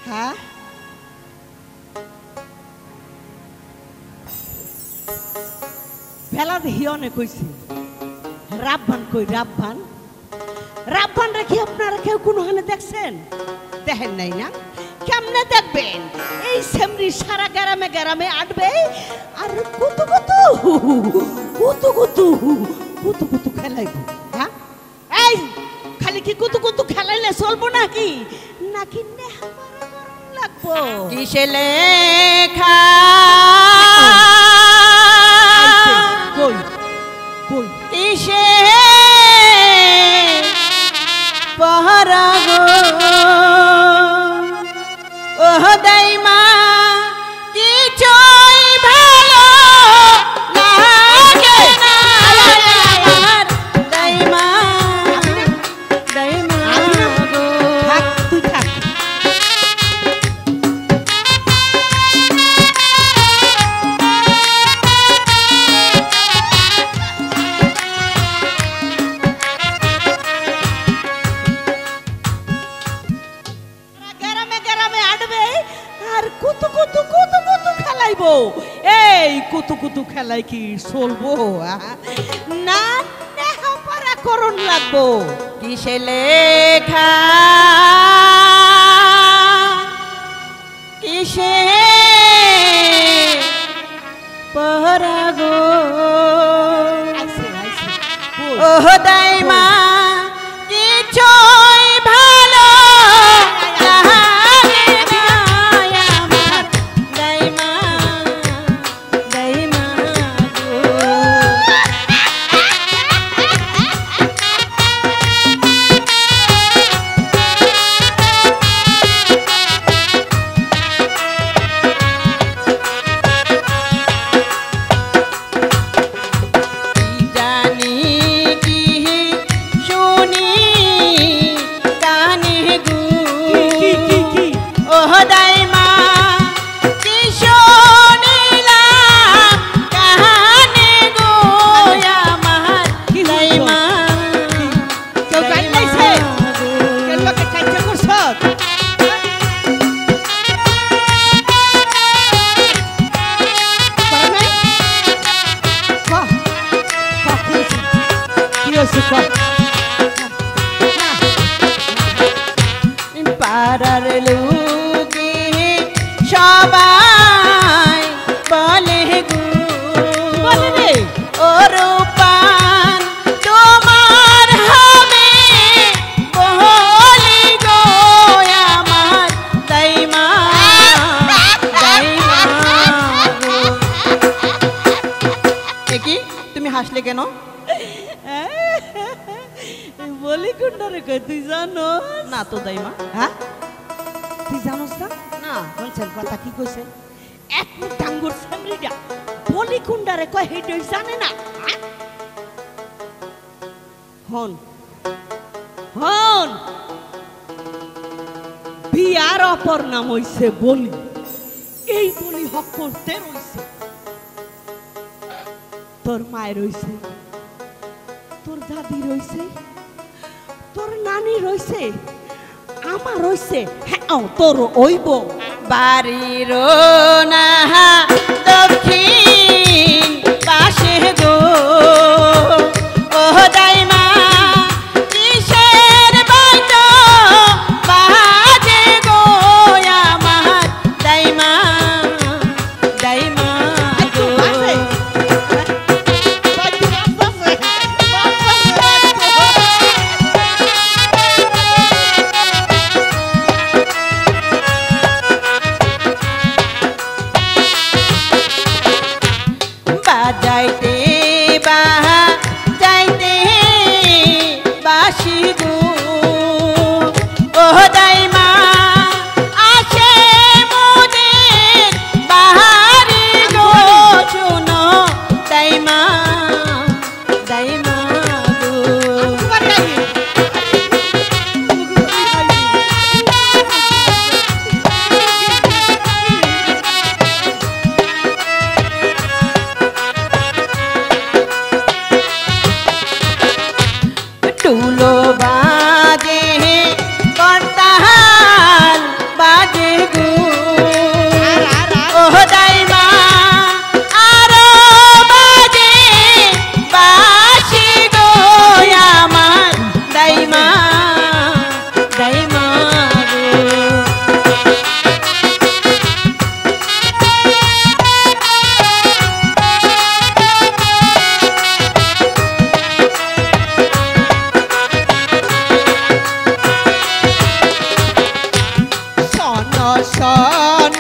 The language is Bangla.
হ্যাঁ ভেলা দেখি অনেক হয়েছে রাব্বান কই রাব্বান রাব্বান রেখে আপনারা কেউ কোনোখানে দেখছেন দেখেন নাই না কেমনে দেখবেন এই সেমরি সারা গ্রামে গ্রামে আটবে আর কুতু কুতু কুতু কুতু কুতু কুতু খেলাইব হ্যাঁ এই খালি কি কুতু কুতু খেলাইলে চলবো নাকি নাকি লাগবো কিসে লেখা কই কই কিসে পহরা গো ওহ দাইমা কিছুই ভালো লাগে না আমার দাইমা দাইমা গো থাক তুই থাক এই কুতু কুতু খেলাই কি চলবো না নেহাপারা করণ লাগবো কিসে লেখা কিসে পহরা গো ওহ দাইমা কিছুই ভালো লাগে না আমার দাইমা দাইমা গো জানি কি শুনি কানে গো কি ওহ দাইমা কি শুনিলাম কানে গো আমার কি দাইমা কেউ গাই লাইছে কেন লোকে কাজ করছ পাড়ার লোকে সবাই বলে গো বলে রে ও রূপান তোমার হবে বলি গো আমার দাইমা দাইমা গো কি তুমি হাসলে কেন বলি কুন্ডারে কই তুই জানো না তো দাইমা হ্যাঁ তুই জানোস না না বলছেন কথা কি কইছে এক মুখ ডাঙ্গুর সামরিডা বলি কুন্ডারে কয় হেডই জানে না হ্যাঁ? হন হন বিয়ার অপর নাম হইছে বলি এই বলি হক করতে রইছে তোর মায়ের রইছে তোর দাদি রইছে তোর নানি রইছে আমার রইছে হ্যাঁ তোর ওইব বাড়ির না দক্ষিণ পাশে গো ও দাইমা কিসের বাইত বাজে গো আমার দাইমা দাইমা গো সন